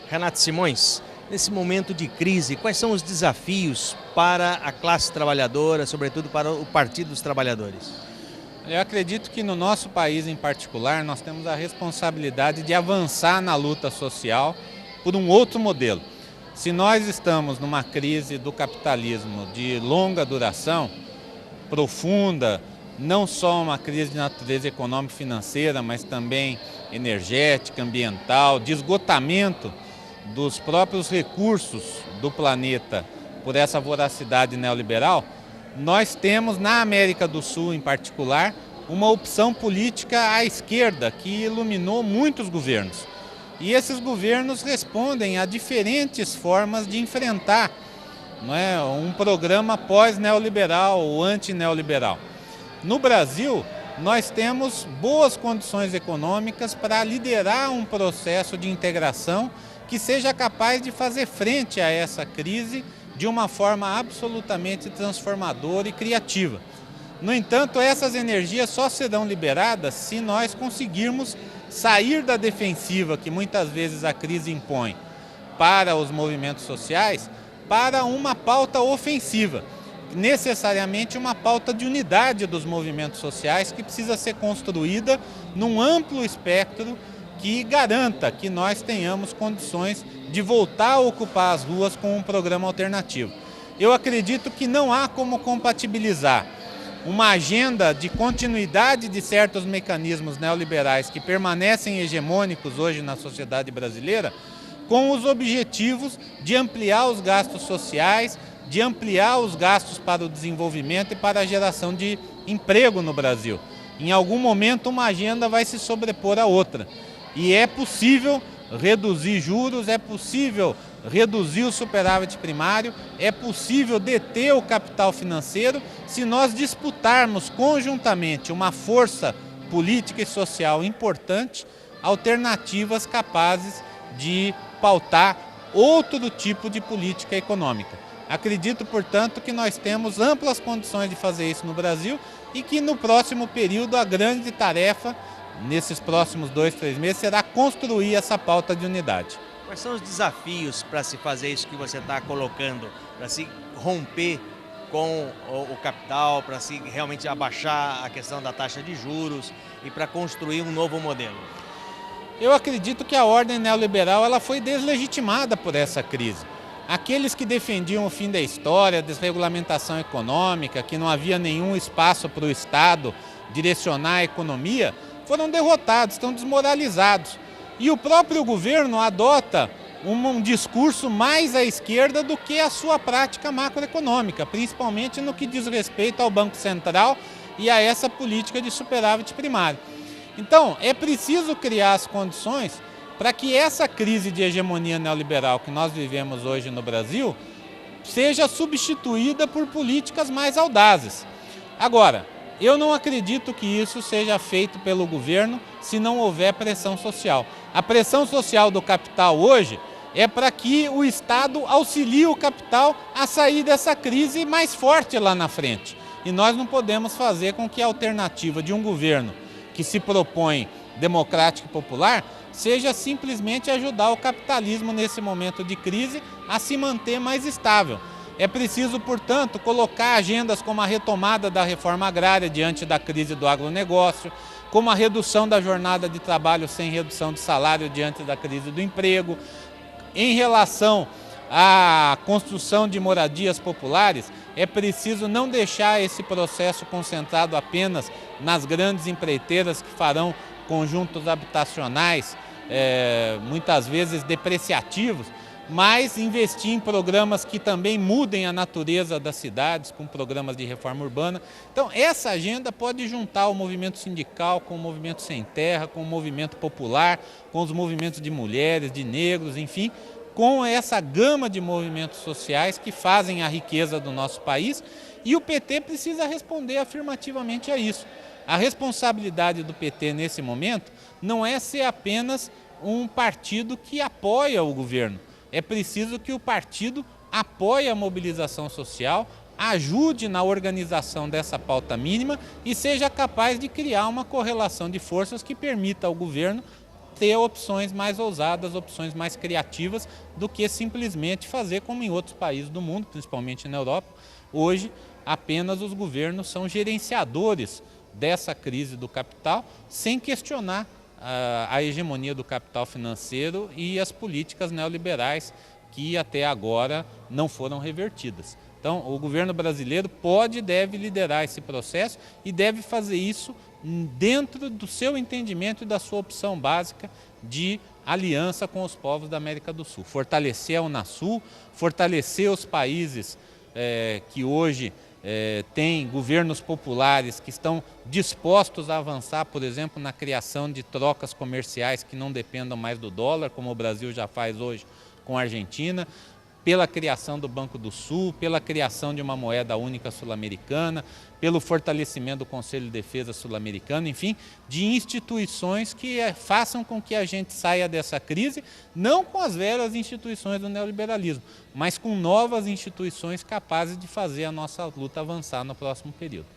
Renato Simões, nesse momento de crise, quais são os desafios para a classe trabalhadora, sobretudo para o Partido dos Trabalhadores? Eu acredito que no nosso país em particular nós temos a responsabilidade de avançar na luta social por um outro modelo. Se nós estamos numa crise do capitalismo de longa duração, profunda, não só uma crise de natureza econômica e financeira, mas também energética, ambiental, de esgotamento dos próprios recursos do planeta por essa voracidade neoliberal, nós temos na América do Sul, em particular, uma opção política à esquerda que iluminou muitos governos. E esses governos respondem a diferentes formas de enfrentar, não é, um programa pós-neoliberal ou anti-neoliberal. No Brasil, nós temos boas condições econômicas para liderar um processo de integração que seja capaz de fazer frente a essa crise de uma forma absolutamente transformadora e criativa. No entanto, essas energias só serão liberadas se nós conseguirmos sair da defensiva que muitas vezes a crise impõe para os movimentos sociais, para uma pauta ofensiva, necessariamente uma pauta de unidade dos movimentos sociais que precisa ser construída num amplo espectro que garanta que nós tenhamos condições de voltar a ocupar as ruas com um programa alternativo. Eu acredito que não há como compatibilizar uma agenda de continuidade de certos mecanismos neoliberais que permanecem hegemônicos hoje na sociedade brasileira com os objetivos de ampliar os gastos sociais, de ampliar os gastos para o desenvolvimento e para a geração de emprego no Brasil. Em algum momento uma agenda vai se sobrepor à outra. E é possível reduzir juros, é possível reduzir o superávit primário, é possível deter o capital financeiro se nós disputarmos conjuntamente uma força política e social importante, alternativas capazes de pautar outro tipo de política econômica. Acredito, portanto, que nós temos amplas condições de fazer isso no Brasil e que no próximo período a grande tarefa, nesses próximos 2, 3 meses, será construir essa pauta de unidade. Quais são os desafios para se fazer isso que você está colocando, para se romper com o capital, para se realmente abaixar a questão da taxa de juros e para construir um novo modelo? Eu acredito que a ordem neoliberal ela foi deslegitimada por essa crise. Aqueles que defendiam o fim da história, a desregulamentação econômica, que não havia nenhum espaço para o Estado direcionar a economia, foram derrotados, estão desmoralizados. E o próprio governo adota um discurso mais à esquerda do que a sua prática macroeconômica, principalmente no que diz respeito ao Banco Central e a essa política de superávit primário. Então, é preciso criar as condições para que essa crise de hegemonia neoliberal que nós vivemos hoje no Brasil seja substituída por políticas mais audazes. Agora, eu não acredito que isso seja feito pelo governo se não houver pressão social. A pressão social do capital hoje é para que o Estado auxilie o capital a sair dessa crise mais forte lá na frente. E nós não podemos fazer com que a alternativa de um governo que se propõe democrático e popular seja simplesmente ajudar o capitalismo nesse momento de crise a se manter mais estável. É preciso, portanto, colocar agendas como a retomada da reforma agrária diante da crise do agronegócio, como a redução da jornada de trabalho sem redução de salário diante da crise do emprego. Em relação à construção de moradias populares, é preciso não deixar esse processo concentrado apenas nas grandes empreiteiras que farão conjuntos habitacionais, muitas vezes depreciativos, mas investir em programas que também mudem a natureza das cidades, com programas de reforma urbana. Então, essa agenda pode juntar o movimento sindical com o movimento sem terra, com o movimento popular, com os movimentos de mulheres, de negros, enfim, com essa gama de movimentos sociais que fazem a riqueza do nosso país, e o PT precisa responder afirmativamente a isso. A responsabilidade do PT nesse momento não é ser apenas um partido que apoia o governo. É preciso que o partido apoie a mobilização social, ajude na organização dessa pauta mínima e seja capaz de criar uma correlação de forças que permita ao governo ter opções mais ousadas, opções mais criativas do que simplesmente fazer como em outros países do mundo, principalmente na Europa. Hoje, apenas os governos são gerenciadores dessa crise do capital, sem questionar a hegemonia do capital financeiro e as políticas neoliberais que até agora não foram revertidas. Então, o governo brasileiro pode e deve liderar esse processo e deve fazer isso dentro do seu entendimento e da sua opção básica de aliança com os povos da América do Sul. Fortalecer a Unasul, fortalecer os países que hoje têm governos populares que estão dispostos a avançar, por exemplo, na criação de trocas comerciais que não dependam mais do dólar, como o Brasil já faz hoje com a Argentina, pela criação do Banco do Sul, pela criação de uma moeda única sul-americana, pelo fortalecimento do Conselho de Defesa sul-americano, enfim, de instituições que façam com que a gente saia dessa crise, não com as velhas instituições do neoliberalismo, mas com novas instituições capazes de fazer a nossa luta avançar no próximo período.